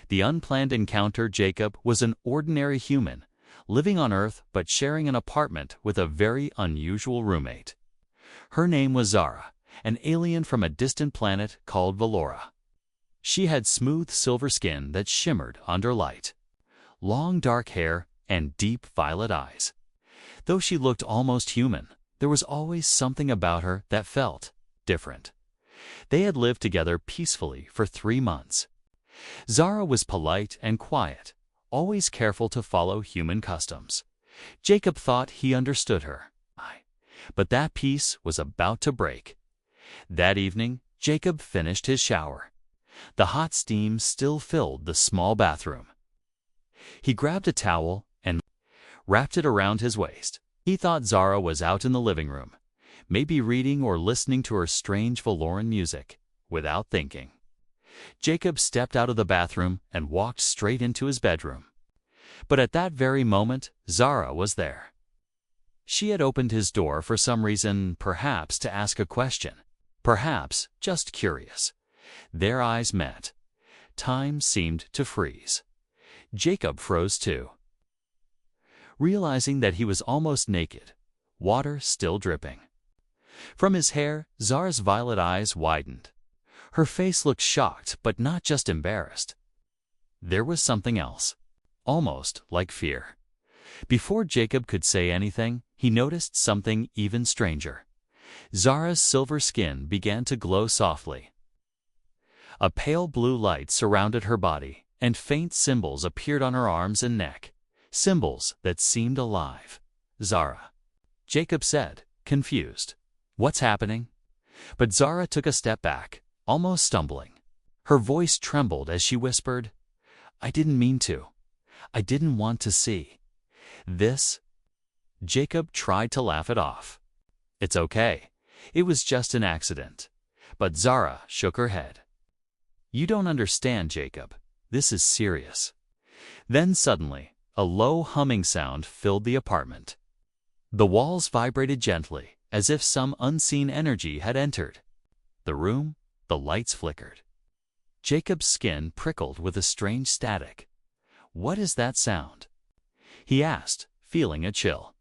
The unplanned encounter Jacob was an ordinary human, living on Earth but sharing an apartment with a very unusual roommate. Her name was Zara, an alien from a distant planet called Valora. She had smooth silver skin that shimmered under light, long dark hair, and deep violet eyes. Though she looked almost human, there was always something about her that felt different. They had lived together peacefully for 3 months. Zara was polite and quiet, always careful to follow human customs. Jacob thought he understood her. But that peace was about to break. That evening, Jacob finished his shower. The hot steam still filled the small bathroom. He grabbed a towel and wrapped it around his waist. He thought Zara was out in the living room, maybe reading or listening to her strange Valoran music, without thinking. Jacob stepped out of the bathroom and walked straight into his bedroom. But at that very moment, Zara was there. She had opened his door for some reason, perhaps to ask a question, perhaps just curious. Their eyes met. Time seemed to freeze. Jacob froze too, realizing that he was almost naked, water still dripping. From his hair, Zara's violet eyes widened. Her face looked shocked, but not just embarrassed. There was something else, almost like fear. Before Jacob could say anything, he noticed something even stranger. Zara's silver skin began to glow softly. A pale blue light surrounded her body, and faint symbols appeared on her arms and neck, symbols that seemed alive. Zara, Jacob said, confused. What's happening? But Zara took a step back, almost stumbling. Her voice trembled as she whispered, I didn't mean to. I didn't want to see. This? Jacob tried to laugh it off. It's okay. It was just an accident. But Zara shook her head. You don't understand, Jacob. This is serious. Then suddenly, a low humming sound filled the apartment. The walls vibrated gently, as if some unseen energy had entered. The room, the lights flickered. Jacob's skin prickled with a strange static. What is that sound? He asked, feeling a chill.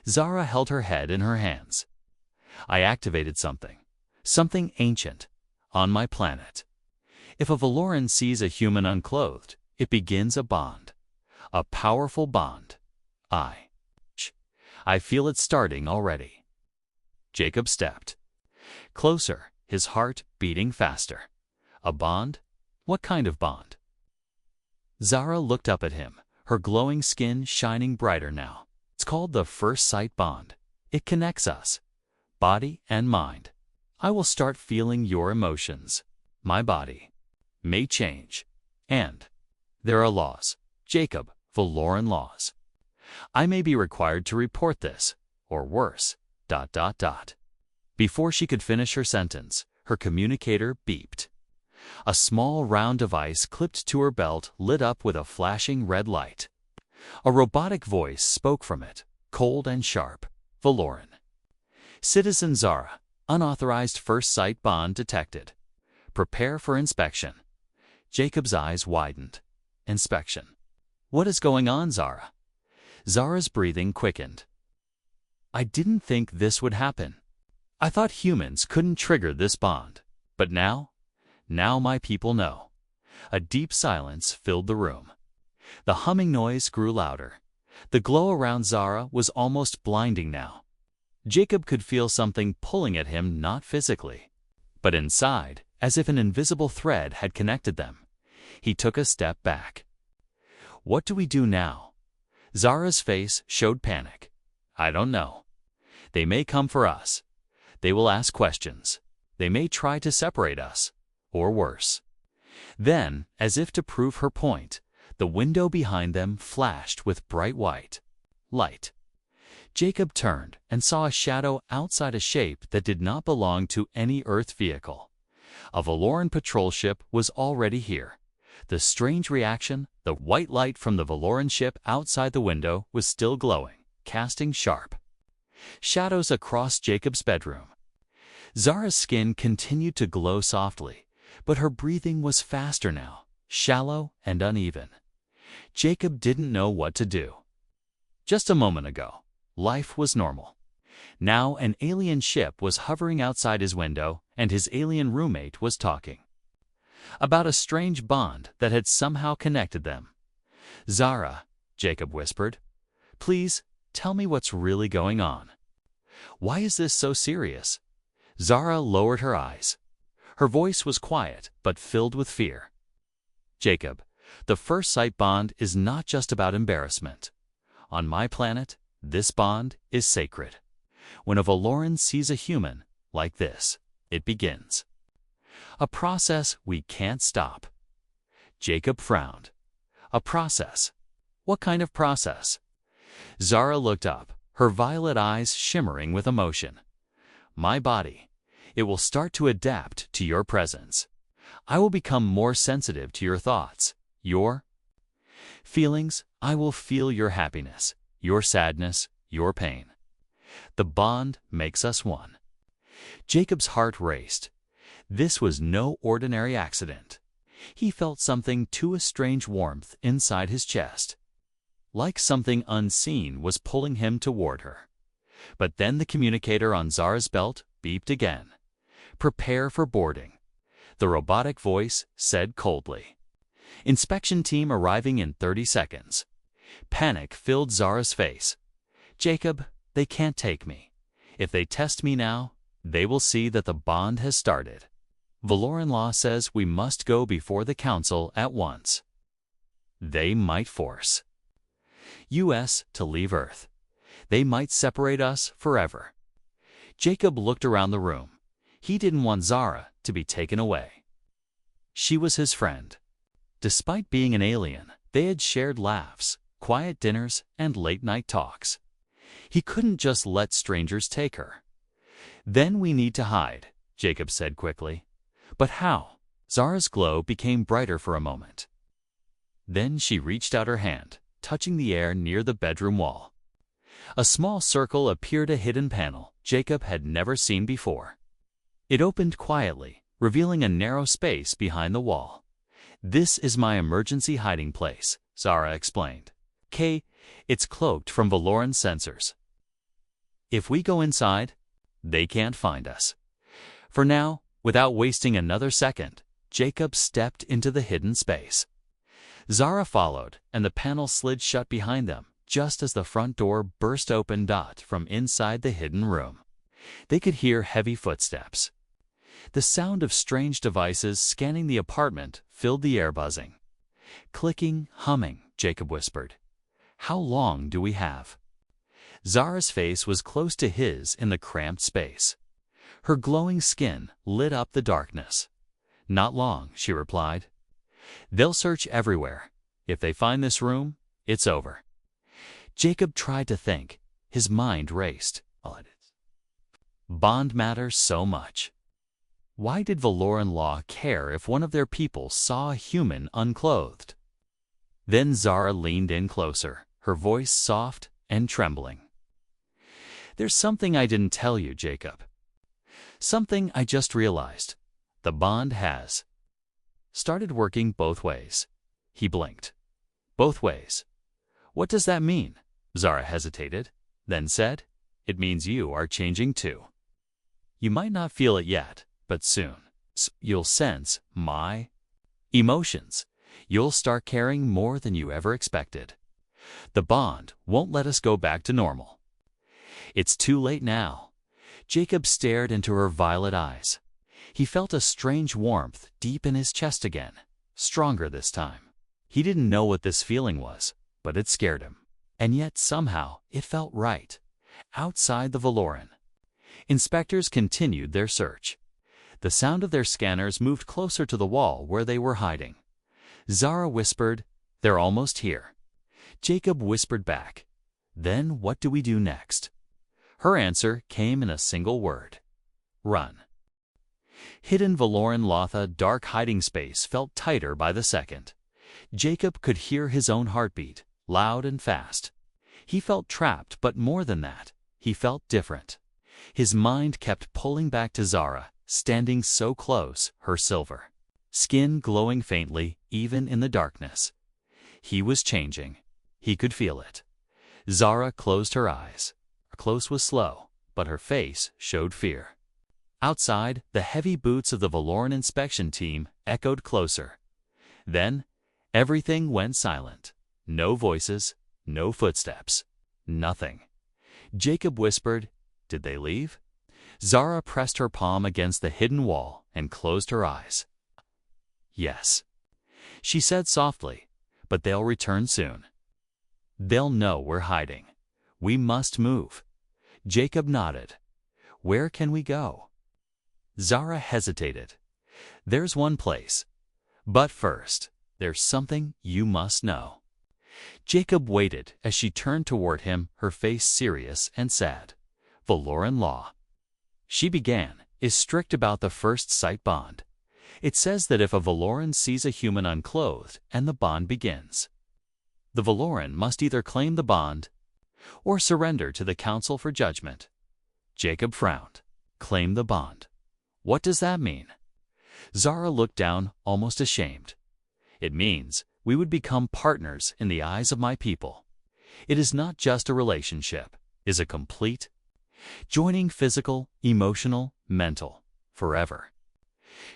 Zara held her head in her hands. I activated something ancient, on my planet. If a Valoran sees a human unclothed, it begins a bond. A powerful bond. I feel it starting already. Jacob stepped closer, his heart beating faster. A bond? What kind of bond? Zara looked up at him, her glowing skin shining brighter now. It's called the first sight bond. It connects us, body and mind. I will start feeling your emotions. My body may change. And there are laws, Jacob, Valoran laws. I may be required to report this, or worse, ... Before she could finish her sentence, her communicator beeped. A small round device clipped to her belt lit up with a flashing red light. A robotic voice spoke from it, cold and sharp. Valoran. Citizen Zara, unauthorized first sight bond detected. Prepare for inspection. Jacob's eyes widened. Inspection. What is going on, Zara? Zara's breathing quickened. I didn't think this would happen. I thought humans couldn't trigger this bond. But now my people know. A deep silence filled the room. The humming noise grew louder. The glow around Zara was almost blinding now. Jacob could feel something pulling at him, not physically, but inside, as if an invisible thread had connected them. He took a step back. What do we do now? Zara's face showed panic. I don't know. They may come for us. They will ask questions. They may try to separate us, or worse. Then, as if to prove her point, the window behind them flashed with bright white light. Jacob turned and saw a shadow outside a shape that did not belong to any Earth vehicle. A Valoran patrol ship was already here. The strange reaction, the white light from the Valoran ship outside the window was still glowing, casting sharp shadows across Jacob's bedroom. Zara's skin continued to glow softly, but her breathing was faster now. shallow and uneven. Jacob didn't know what to do. Just a moment ago, life was normal. Now an alien ship was hovering outside his window, and his alien roommate was talking about a strange bond that had somehow connected them. "Zara," Jacob whispered, "please tell me what's really going on. Why is this so serious?" Zara lowered her eyes. Her voice was quiet but filled with fear. "Jacob, the first sight bond is not just about embarrassment. On my planet, this bond is sacred. When a Valoran sees a human like this, it begins a process we can't stop." Jacob frowned. "A process? What kind of process?" Zara looked up, her violet eyes shimmering with emotion. "My body. It will start to adapt to your presence. I will become more sensitive to your thoughts, your feelings. I will feel your happiness, your sadness, your pain. The bond makes us one." Jacob's heart raced. This was no ordinary accident. He felt something to a strange warmth inside his chest, like something unseen was pulling him toward her. But then the communicator on Zara's belt beeped again. "Prepare for boarding," the robotic voice said coldly. "Inspection team arriving in 30 seconds. Panic filled Zara's face. "Jacob, they can't take me. If they test me now, they will see that the bond has started. Valoran law says we must go before the council at once. They might force US to leave Earth. They might separate us forever." Jacob looked around the room. He didn't want Zara to be taken away. She was his friend. Despite being an alien, they had shared laughs, quiet dinners, and late-night talks. He couldn't just let strangers take her. "Then we need to hide," Jacob said quickly. "But how?" Zara's glow became brighter for a moment. Then she reached out her hand, touching the air near the bedroom wall. A small circle appeared, a hidden panel Jacob had never seen before. It opened quietly, revealing a narrow space behind the wall. "This is my emergency hiding place," Zara explained. It's cloaked from Valoran sensors. If we go inside, they can't find us." For now, without wasting another second, Jacob stepped into the hidden space. Zara followed, and the panel slid shut behind them just as the front door burst open. From inside the hidden room, they could hear heavy footsteps. The sound of strange devices scanning the apartment filled the air, buzzing. "Clicking, humming," Jacob whispered. "How long do we have?" Zara's face was close to his in the cramped space. Her glowing skin lit up the darkness. "Not long," she replied. "They'll search everywhere. If they find this room, it's over." Jacob tried to think. His mind raced. Bond matters so much. Why did Valoran law care if one of their people saw a human unclothed? Then Zara leaned in closer, her voice soft and trembling. "There's something I didn't tell you, Jacob. Something I just realized. The bond has started working both ways." He blinked. "Both ways? What does that mean?" Zara hesitated, then said, "It means you are changing too. You might not feel it yet, but soon you'll sense my emotions. You'll start caring more than you ever expected. The bond won't let us go back to normal." "It's too late now." Jacob stared into her violet eyes. He felt a strange warmth deep in his chest again, stronger this time. He didn't know what this feeling was, but it scared him. And yet somehow it felt right. Outside the Valoran, inspectors continued their search. The sound of their scanners moved closer to the wall where they were hiding. Zara whispered, "They're almost here." Jacob whispered back, "Then what do we do next?" Her answer came in a single word: "Run." Hidden Valoran Lotha dark hiding space felt tighter by the second. Jacob could hear his own heartbeat, loud and fast. He felt trapped, but more than that, he felt different. His mind kept pulling back to Zara, standing so close, her silver skin glowing faintly even in the darkness. He was changing. He could feel it. Zara closed her eyes. Her close was slow, but her face showed fear. Outside, the heavy boots of the Valoran inspection team echoed closer. Then, everything went silent. No voices, no footsteps, nothing. Jacob whispered, "Did they leave?" Zara pressed her palm against the hidden wall and closed her eyes. "Yes," she said softly, "but they'll return soon. They'll know we're hiding. We must move." Jacob nodded. "Where can we go?" Zara hesitated. "There's one place. But first, there's something you must know." Jacob waited as she turned toward him, her face serious and sad. "Valoran law," she began, "is strict about the first sight bond. It says that if a Valoran sees a human unclothed and the bond begins, the Valoran must either claim the bond or surrender to the council for judgment." Jacob frowned. "Claim the bond. What does that mean?" Zara looked down, almost ashamed. "It means we would become partners in the eyes of my people. It is not just a relationship, it is a complete, joining physical, emotional, mental, forever."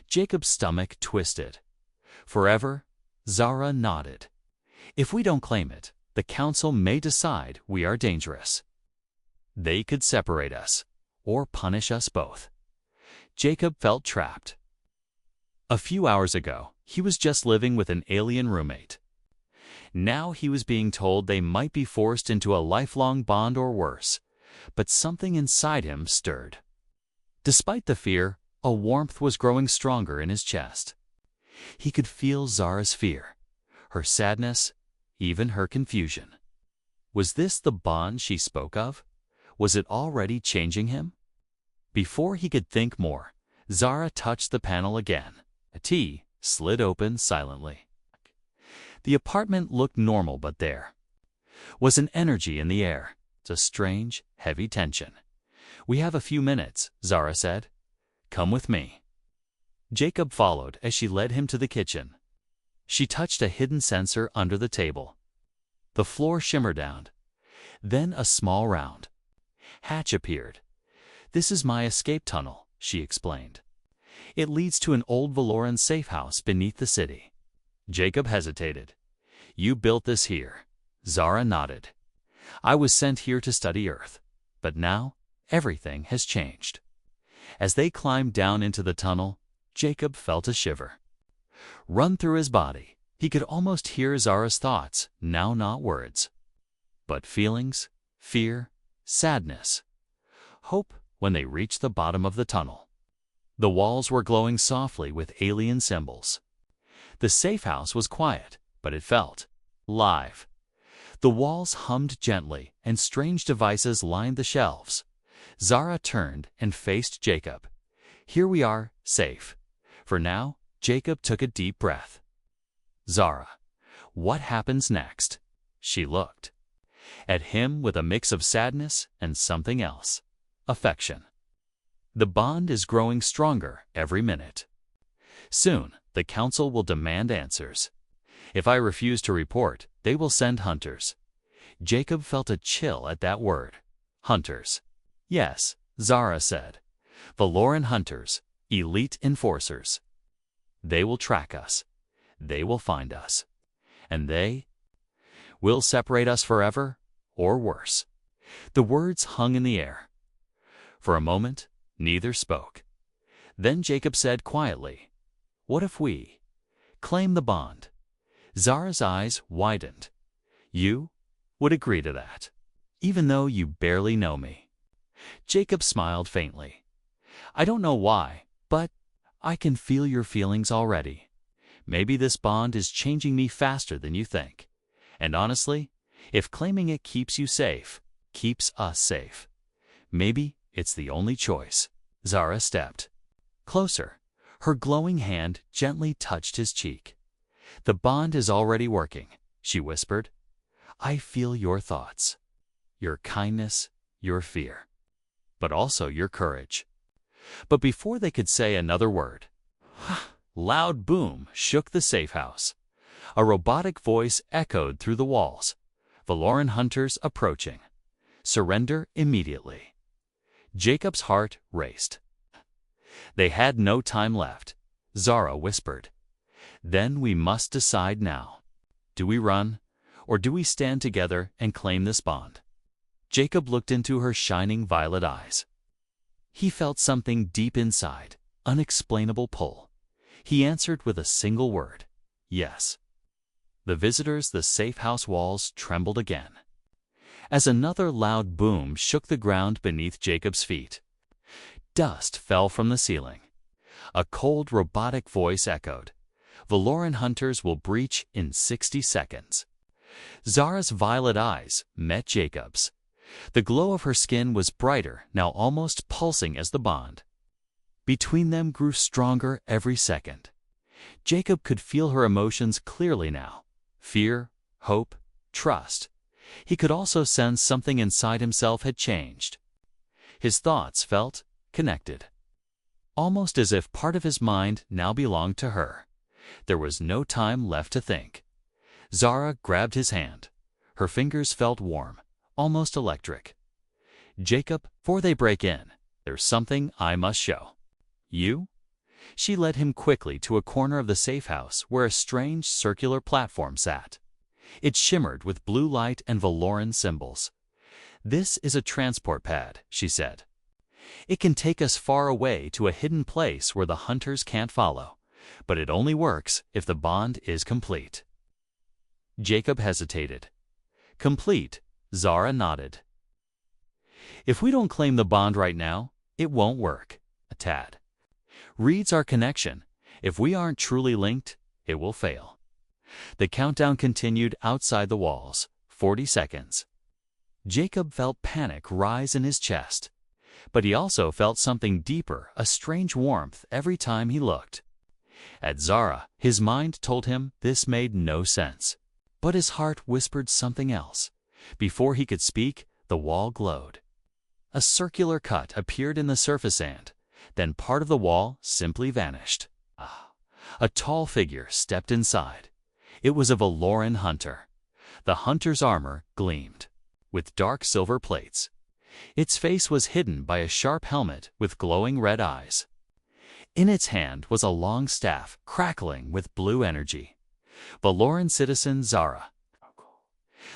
Jacob's stomach twisted. "Forever?" Zara nodded. "If we don't claim it, the council may decide we are dangerous. They could separate us, or punish us both." Jacob felt trapped. A few hours ago, he was just living with an alien roommate. Now he was being told they might be forced into a lifelong bond or worse, but something inside him stirred. Despite the fear, a warmth was growing stronger in his chest. He could feel Zara's fear, her sadness, even her confusion. Was this the bond she spoke of? Was it already changing him? Before he could think more, Zara touched the panel again. A T slid open silently. The apartment looked normal, but there was an energy in the air. It's a strange, heavy tension. "We have a few minutes," Zara said. "Come with me." Jacob followed as she led him to the kitchen. She touched a hidden sensor under the table. The floor shimmered down. Then a small round hatch appeared. "This is my escape tunnel," she explained. "It leads to an old Valoran safe house beneath the city." Jacob hesitated. "You built this here?" Zara nodded. "I was sent here to study Earth, but now everything has changed." As they climbed down into the tunnel, Jacob felt a shiver run through his body. He could almost hear Zara's thoughts, now not words, but feelings, fear, sadness, hope. When they reached the bottom of the tunnel, the walls were glowing softly with alien symbols. The safe house was quiet, but it felt live. The walls hummed gently, and strange devices lined the shelves. Zara turned and faced Jacob. "Here we are, safe. For now." Jacob took a deep breath. "Zara, what happens next?" She looked at him with a mix of sadness and something else. Affection. "The bond is growing stronger every minute. Soon, the council will demand answers. If I refuse to report, they will send hunters." Jacob felt a chill at that word. "Hunters." "Yes," Zara said. "Valoran hunters, elite enforcers. They will track us. They will find us. And they will separate us forever, or worse." The words hung in the air. For a moment, neither spoke. Then Jacob said quietly, "What if we claim the bond?" Zara's eyes widened. "You would agree to that, even though you barely know me?" Jacob smiled faintly. "I don't know why, but I can feel your feelings already. Maybe this bond is changing me faster than you think. And honestly, if claiming it keeps you safe, keeps us safe, maybe it's the only choice." Zara stepped closer. Her glowing hand gently touched his cheek. "The bond is already working," she whispered. "I feel your thoughts, your kindness, your fear, but also your courage." But before they could say another word, loud boom shook the safe house. A robotic voice echoed through the walls. Valoran hunters approaching. Surrender immediately. Jacob's heart raced. They had no time left. Zara whispered. Then we must decide now. Do we run, or do we stand together and claim this bond? Jacob looked into her shining violet eyes. He felt something deep inside, unexplainable pull. He answered with a single word, yes. The safe house walls trembled again, as another loud boom shook the ground beneath Jacob's feet. Dust fell from the ceiling. A cold robotic voice echoed. Valoran hunters will breach in 60 seconds. Zara's violet eyes met Jacob's. The glow of her skin was brighter, now almost pulsing as the bond. Between them grew stronger every second. Jacob could feel her emotions clearly now. Fear, hope, trust. He could also sense something inside himself had changed. His thoughts felt connected, almost as if part of his mind now belonged to her. There was no time left to think. Zara grabbed his hand. Her fingers felt warm, almost electric. Jacob, before they break in, there's something I must show. You? She led him quickly to a corner of the safe house where a strange circular platform sat. It shimmered with blue light and Valoran symbols. This is a transport pad, she said. It can take us far away to a hidden place where the hunters can't follow, but it only works if the bond is complete. Jacob hesitated. Complete, Zara nodded. If we don't claim the bond right now, it won't work. A tad. Reads our connection. If we aren't truly linked, it will fail. The countdown continued outside the walls. 40 seconds. Jacob felt panic rise in his chest, but he also felt something deeper, a strange warmth every time he looked. At Zara, his mind told him this made no sense, but his heart whispered something else. Before he could speak, the wall glowed. A circular cut appeared in the surface sand, then part of the wall simply vanished. A tall figure stepped inside. It was a Valoran hunter. The hunter's armor gleamed, with dark silver plates. Its face was hidden by a sharp helmet with glowing red eyes. In its hand was a long staff crackling with blue energy. Valoran citizen Zara.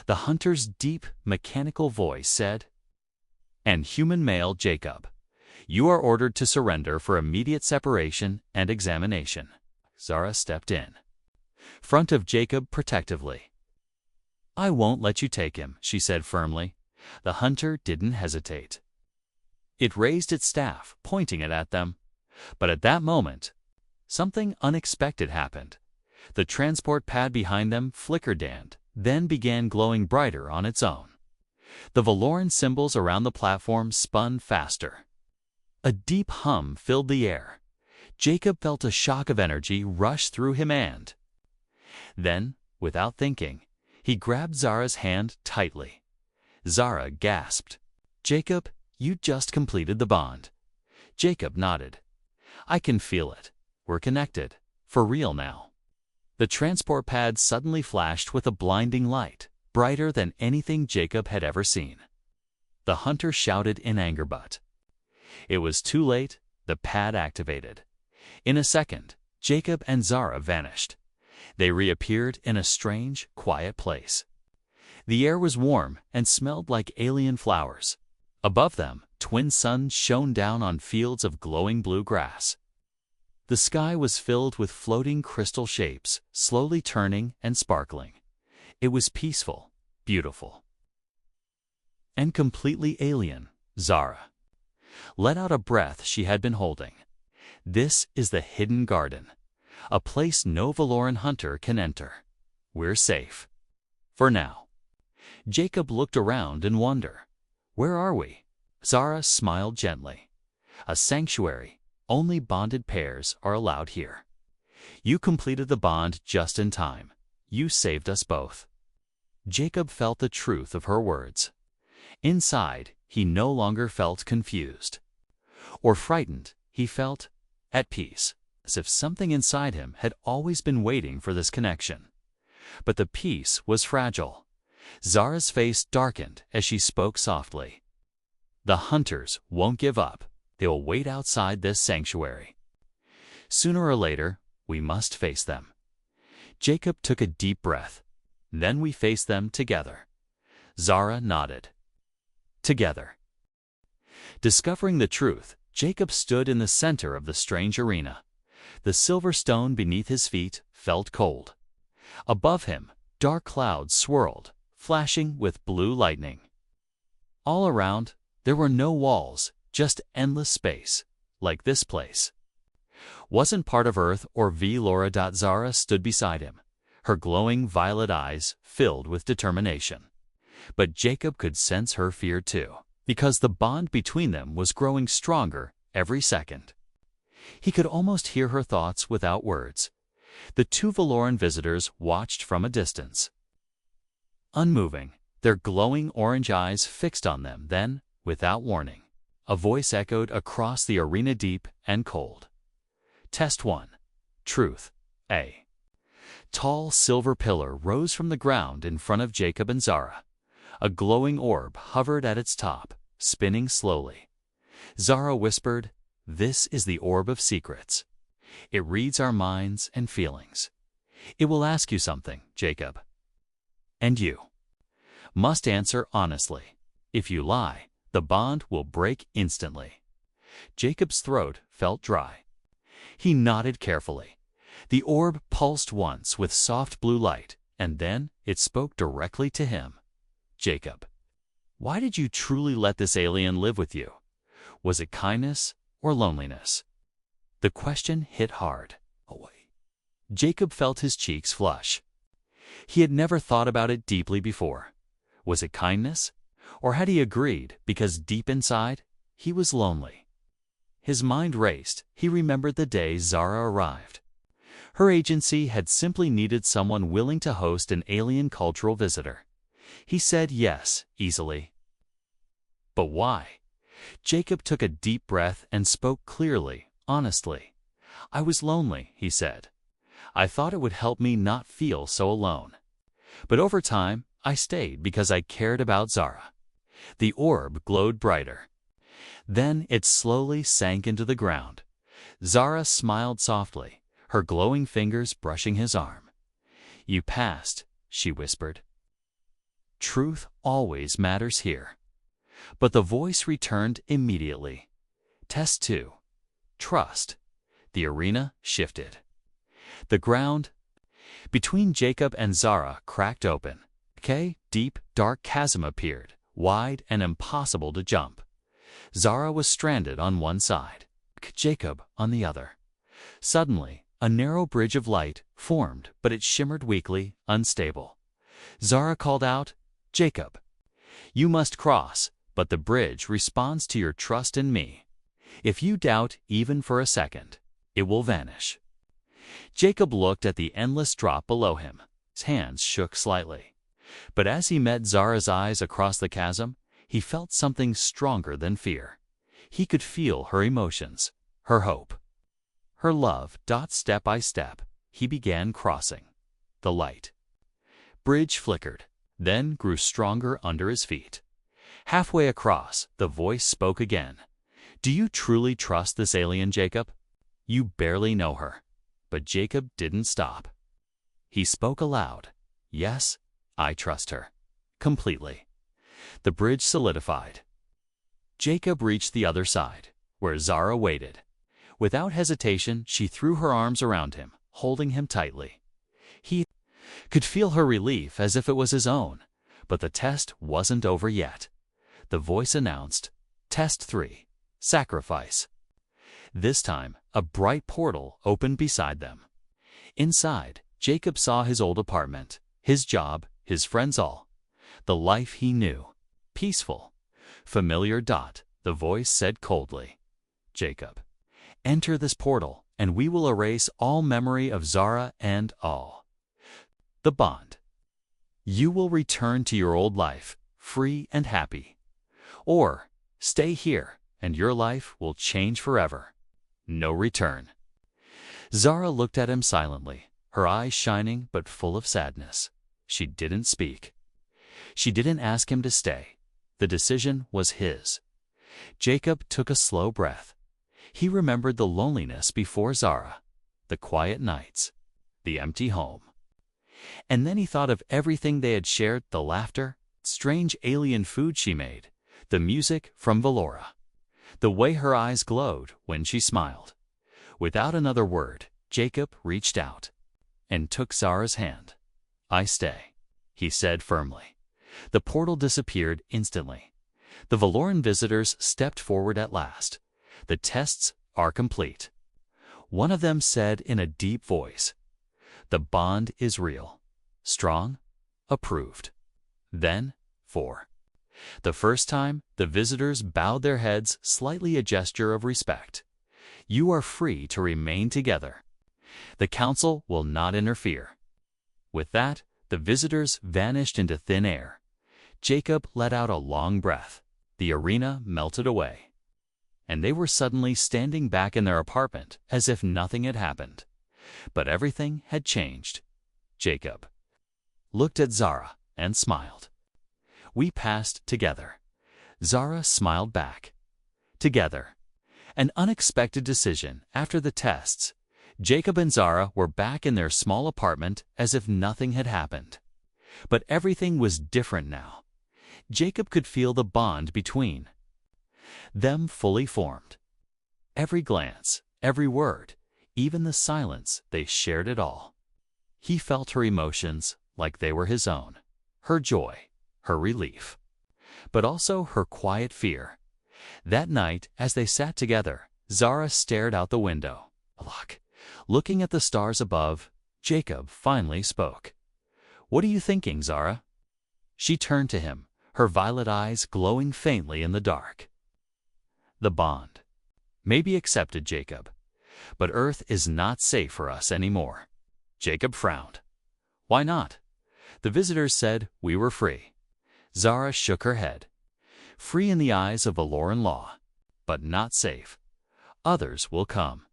The hunter's deep, mechanical voice said, "And human male Jacob, you are ordered to surrender for immediate separation and examination." Zara stepped in, front of Jacob protectively. "I won't let you take him," she said firmly. The hunter didn't hesitate. It raised its staff, pointing it at them. But at that moment, something unexpected happened. The transport pad behind them flickered and then began glowing brighter on its own. The Valoran symbols around the platform spun faster. A deep hum filled the air. Jacob felt a shock of energy rush through him and then, without thinking, he grabbed Zara's hand tightly. Zara gasped. "Jacob, you just completed the bond." Jacob nodded. "I can feel it. We're connected. For real now." The transport pad suddenly flashed with a blinding light, brighter than anything Jacob had ever seen. The hunter shouted in anger, but it was too late. The pad activated. In a second, Jacob and Zara vanished. They reappeared in a strange, quiet place. The air was warm and smelled like alien flowers. Above them, twin suns shone down on fields of glowing blue grass. The sky was filled with floating crystal shapes, slowly turning and sparkling. It was peaceful, beautiful, and completely alien. Zara let out a breath she had been holding. This is the hidden garden, a place no Valoran hunter can enter. We're safe. For now. Jacob looked around in wonder. Where are we? Zara smiled gently. A sanctuary. Only bonded pairs are allowed here. You completed the bond just in time. You saved us both. Jacob felt the truth of her words. Inside, he no longer felt confused or frightened. He felt at peace. as if something inside him had always been waiting for this connection. But the peace was fragile. Zara's face darkened as she spoke softly. The hunters won't give up. They will wait outside this sanctuary. Sooner or later, we must face them. Jacob took a deep breath. Then we faced them together. Zara nodded. Together. Discovering the truth, Jacob stood in the center of the strange arena. The silver stone beneath his feet felt cold. Above him, dark clouds swirled, flashing with blue lightning. All around, there were no walls, just endless space, like this place. Wasn't part of Earth or V. Laura. Zara stood beside him, her glowing violet eyes filled with determination. But Jacob could sense her fear too, because the bond between them was growing stronger every second. He could almost hear her thoughts without words. The two Valoran visitors watched from a distance. Unmoving, their glowing orange eyes fixed on them, then, without warning, a voice echoed across the arena, deep and cold. Test 1. Truth. A tall silver pillar rose from the ground in front of Jacob and Zara. A glowing orb hovered at its top, spinning slowly. Zara whispered, "This is the orb of secrets. It reads our minds and feelings. It will ask you something, Jacob. And you must answer honestly. If you lie, the bond will break instantly." Jacob's throat felt dry. He nodded carefully. The orb pulsed once with soft blue light, and then it spoke directly to him. "Jacob, why did you truly let this alien live with you? Was it kindness or loneliness?" The question hit hard. Jacob felt his cheeks flush. He had never thought about it deeply before. Was it kindness? Or had he agreed because deep inside, he was lonely? His mind raced. He remembered the day Zara arrived. Her agency had simply needed someone willing to host an alien cultural visitor. He said yes, easily. But why? Jacob took a deep breath and spoke clearly, honestly. "I was lonely," he said. "I thought it would help me not feel so alone. But over time, I stayed because I cared about Zara." The orb glowed brighter. Then it slowly sank into the ground. Zara smiled softly, her glowing fingers brushing his arm. "You passed," she whispered. "Truth always matters here." But the voice returned immediately. Test 2. Trust. The arena shifted. The ground between Jacob and Zara cracked open. A deep, dark chasm appeared, wide and impossible to jump. Zara was stranded on one side, Jacob on the other. Suddenly, a narrow bridge of light formed, but it shimmered weakly, unstable. Zara called out, "Jacob, you must cross, but the bridge responds to your trust in me. If you doubt even for a second, it will vanish." Jacob looked at the endless drop below him. His hands shook slightly. But as he met Zara's eyes across the chasm, he felt something stronger than fear. He could feel her emotions, her hope, her love. Step by step, he began crossing. The light bridge flickered, then grew stronger under his feet. Halfway across, the voice spoke again. "Do you truly trust this alien, Jacob? You barely know her." But Jacob didn't stop. He spoke aloud. "Yes, I trust her. Completely." The bridge solidified. Jacob reached the other side, where Zara waited. Without hesitation, she threw her arms around him, holding him tightly. He could feel her relief as if it was his own. But the test wasn't over yet. The voice announced, "Test 3. Sacrifice." This time, a bright portal opened beside them. Inside, Jacob saw his old apartment, his job, his friends, all. The life he knew. Peaceful. Familiar. The voice said coldly, "Jacob, enter this portal, and we will erase all memory of Zara and all the bond. You will return to your old life, free and happy. Or stay here, and your life will change forever. No return." Zara looked at him silently, her eyes shining but full of sadness. She didn't speak. She didn't ask him to stay. The decision was his. Jacob took a slow breath. He remembered the loneliness before Zara, the quiet nights, the empty home. And then he thought of everything they had shared, the laughter, strange alien food she made, the music from Valora, the way her eyes glowed when she smiled. Without another word, Jacob reached out and took Zara's hand. "I stay," he said firmly. The portal disappeared instantly. The Valoran visitors stepped forward at last. "The tests are complete." One of them said in a deep voice, "The bond is real, strong, approved." Then, 4. The first time, the visitors bowed their heads, slightly a gesture of respect. "You are free to remain together. The council will not interfere." With that, the visitors vanished into thin air. Jacob let out a long breath. The arena melted away, and they were suddenly standing back in their apartment as if nothing had happened. But everything had changed. Jacob looked at Zara and smiled. "We passed together." Zara smiled back. Together. An unexpected decision after the tests. Jacob and Zara were back in their small apartment as if nothing had happened. But everything was different now. Jacob could feel the bond between them fully formed. Every glance, every word, even the silence, they shared it all. He felt her emotions like they were his own, her joy, her relief, but also her quiet fear. That night, as they sat together, Zara stared out the window. Looking at the stars above, Jacob finally spoke. "What are you thinking, Zara?" She turned to him, her violet eyes glowing faintly in the dark. "The bond may be accepted, Jacob, but Earth is not safe for us anymore." Jacob frowned. "Why not?" The visitors said we were free. Zara shook her head. "Free in the eyes of Valoran law, but not safe. Others will come.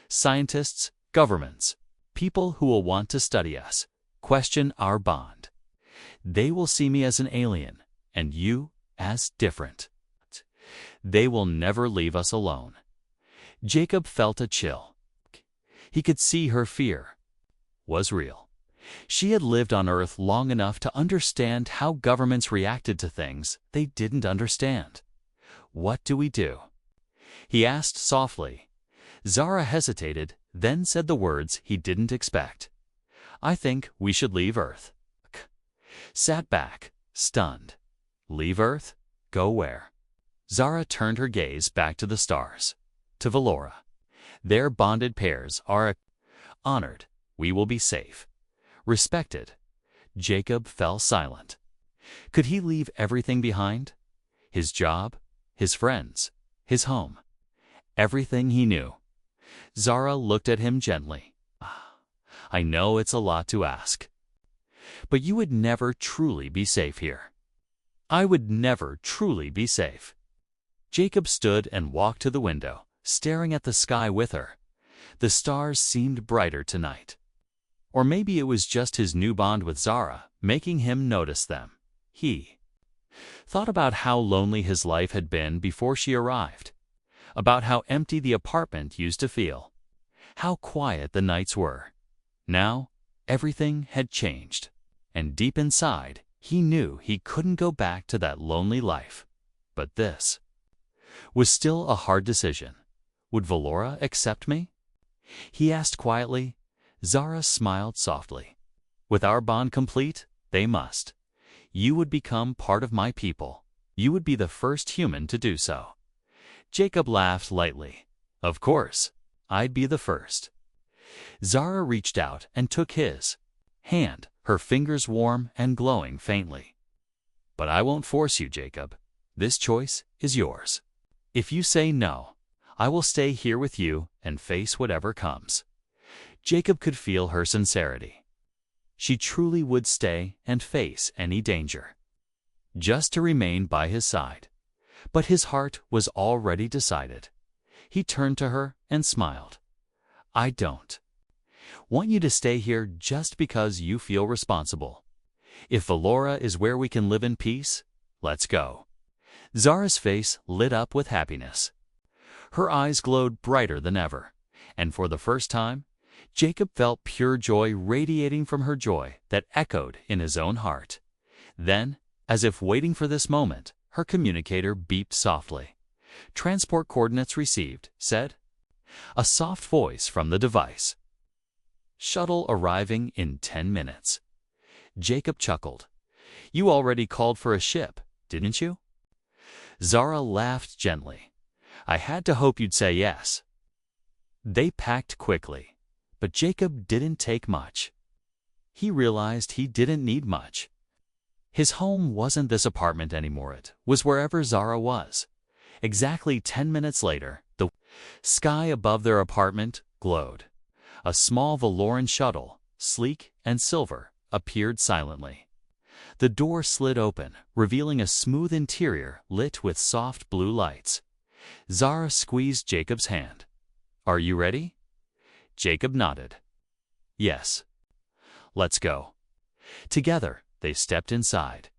Scientists, governments, people who will want to study us, question our bond. They will see me as an alien, and you as different. They will never leave us alone." Jacob felt a chill. He could see her fear was real. She had lived on Earth long enough to understand how governments reacted to things they didn't understand. "What do we do?" he asked softly. Zara hesitated, then said the words he didn't expect. "I think we should leave Earth." Sat back, stunned. "Leave Earth? Go where?" Zara turned her gaze back to the stars, to Valora. "Their bonded pairs are honored. We will be safe, respected." Jacob fell silent. Could he leave everything behind? His job, his friends, his home, everything he knew. Zara looked at him gently. "I know it's a lot to ask, but you would never truly be safe here." "I would never truly be safe." Jacob stood and walked to the window, staring at the sky with her. The stars seemed brighter tonight. Or maybe it was just his new bond with Zara, making him notice them. He thought about how lonely his life had been before she arrived, about how empty the apartment used to feel, how quiet the nights were. Now, everything had changed, and deep inside, he knew he couldn't go back to that lonely life. But this was still a hard decision. "Would Valora accept me?" he asked quietly. Zara smiled softly. "With our bond complete, they must. You would become part of my people. You would be the first human to do so." Jacob laughed lightly. "Of course, I'd be the first." Zara reached out and took his hand, her fingers warm and glowing faintly. "But I won't force you, Jacob. This choice is yours. If you say no, I will stay here with you and face whatever comes." Jacob could feel her sincerity. She truly would stay and face any danger, just to remain by his side. But his heart was already decided. He turned to her and smiled. I don't want you to stay here just because you feel responsible. If Valora is where we can live in peace, let's go." Zara's face lit up with happiness. Her eyes glowed brighter than ever, and for the first time, Jacob felt pure joy radiating from her joy that echoed in his own heart. Then, as if waiting for this moment, her communicator beeped softly. "Transport coordinates received," said a soft voice from the device. "Shuttle arriving in 10 minutes. Jacob chuckled. "You already called for a ship, didn't you?" Zara laughed gently. "I had to hope you'd say yes." They packed quickly, but Jacob didn't take much. He realized he didn't need much. His home wasn't this apartment anymore, it was wherever Zara was. Exactly 10 minutes later, the sky above their apartment glowed. A small Valoran shuttle, sleek and silver, appeared silently. The door slid open, revealing a smooth interior lit with soft blue lights. Zara squeezed Jacob's hand. "Are you ready?" Jacob nodded. "Yes." "Let's go." Together, they stepped inside.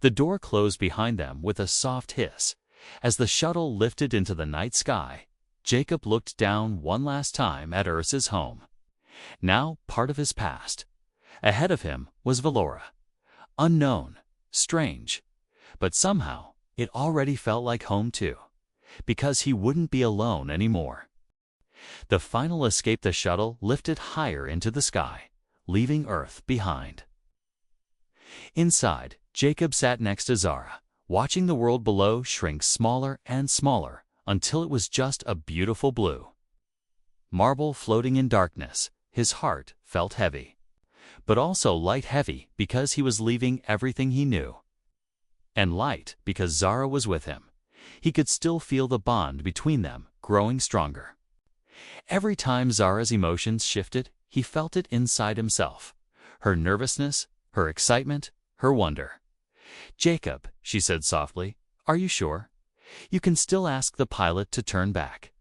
The door closed behind them with a soft hiss. As the shuttle lifted into the night sky, Jacob looked down one last time at Ursa's home. Now part of his past. Ahead of him was Valora. Unknown, strange, but somehow it already felt like home too, because he wouldn't be alone anymore. The final escape, the shuttle lifted higher into the sky, leaving Earth behind. Inside, Jacob sat next to Zara, watching the world below shrink smaller and smaller until it was just a beautiful blue marble floating in darkness. His heart felt heavy, but also light-heavy because he was leaving everything he knew, and light because Zara was with him. He could still feel the bond between them growing stronger. Every time Zara's emotions shifted, he felt it inside himself. Her nervousness, her excitement, her wonder. "Jacob," she said softly, "are you sure? You can still ask the pilot to turn back.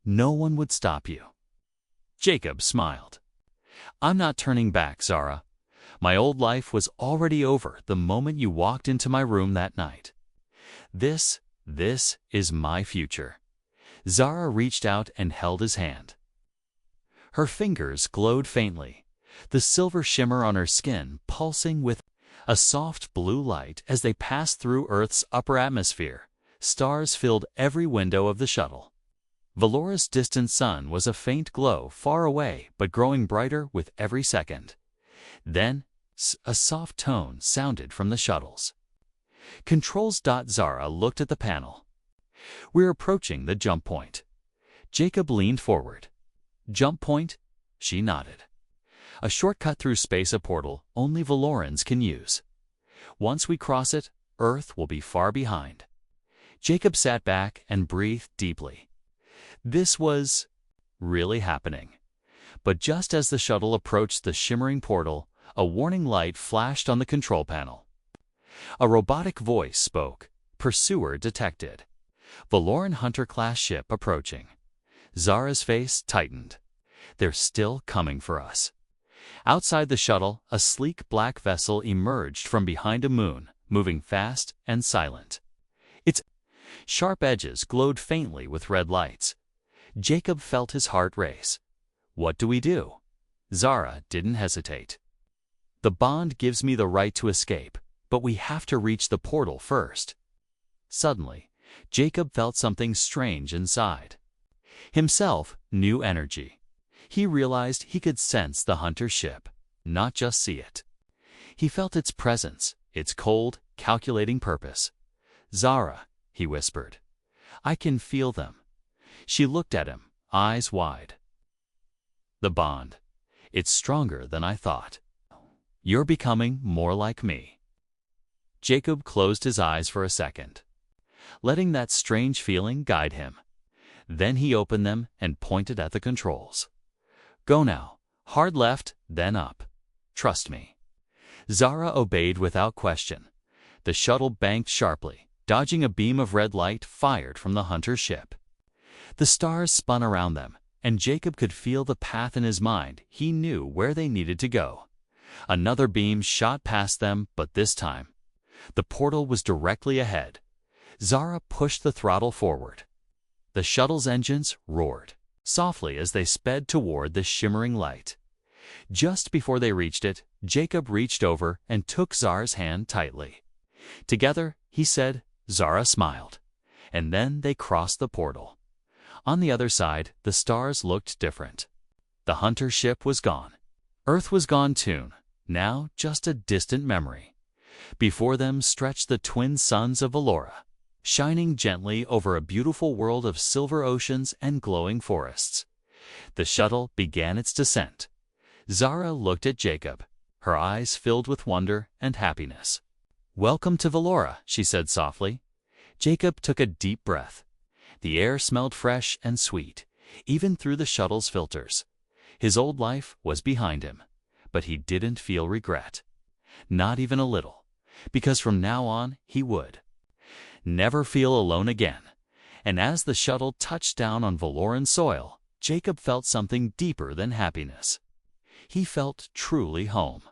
No one would stop you." Jacob smiled. "I'm not turning back, Zara. My old life was already over the moment you walked into my room that night. This is my future." Zara reached out and held his hand. Her fingers glowed faintly, the silver shimmer on her skin pulsing with a soft blue light as they passed through Earth's upper atmosphere. Stars filled every window of the shuttle. Valora's distant sun was a faint glow far away but growing brighter with every second. Then, a soft tone sounded from the shuttles. "Controls." Zara looked at the panel. "We're approaching the jump point." Jacob leaned forward. "Jump point?" She nodded. "A shortcut through space, a portal only Valorans can use. Once we cross it, Earth will be far behind." Jacob sat back and breathed deeply. This was really happening. But just as the shuttle approached the shimmering portal, a warning light flashed on the control panel. A robotic voice spoke. "Pursuer detected. Valoran Hunter-class ship approaching." Zara's face tightened. "They're still coming for us." Outside the shuttle, a sleek black vessel emerged from behind a moon, moving fast and silent. Its sharp edges glowed faintly with red lights. Jacob felt his heart race. "What do we do?" Zara didn't hesitate. "The bond gives me the right to escape, but we have to reach the portal first." Suddenly, Jacob felt something strange inside. Himself, new energy. He realized he could sense the hunter ship, not just see it. He felt its presence, its cold, calculating purpose. "Zara," he whispered, "I can feel them." She looked at him, eyes wide. "The bond. It's stronger than I thought. You're becoming more like me." Jacob closed his eyes for a second, letting that strange feeling guide him. Then he opened them and pointed at the controls. "Go now. Hard left, then up. Trust me." Zara obeyed without question. The shuttle banked sharply, dodging a beam of red light fired from the hunter ship. The stars spun around them, and Jacob could feel the path in his mind. He knew where they needed to go. Another beam shot past them, but this time, the portal was directly ahead. Zara pushed the throttle forward. The shuttle's engines roared softly as they sped toward the shimmering light. Just before they reached it, Jacob reached over and took Zara's hand tightly. Together, he said. Zara smiled, and then they crossed the portal. On the other side, the stars looked different. The hunter ship was gone. Earth was gone too, now just a distant memory. Before them stretched the twin suns of Valora, shining gently over a beautiful world of silver oceans and glowing forests. The shuttle began its descent. Zara looked at Jacob, her eyes filled with wonder and happiness. "Welcome to Valora," she said softly. Jacob took a deep breath. The air smelled fresh and sweet, even through the shuttle's filters. His old life was behind him, but he didn't feel regret. Not even a little, because from now on he would never feel alone again. And as the shuttle touched down on Valoran soil, Jacob felt something deeper than happiness. He felt truly home.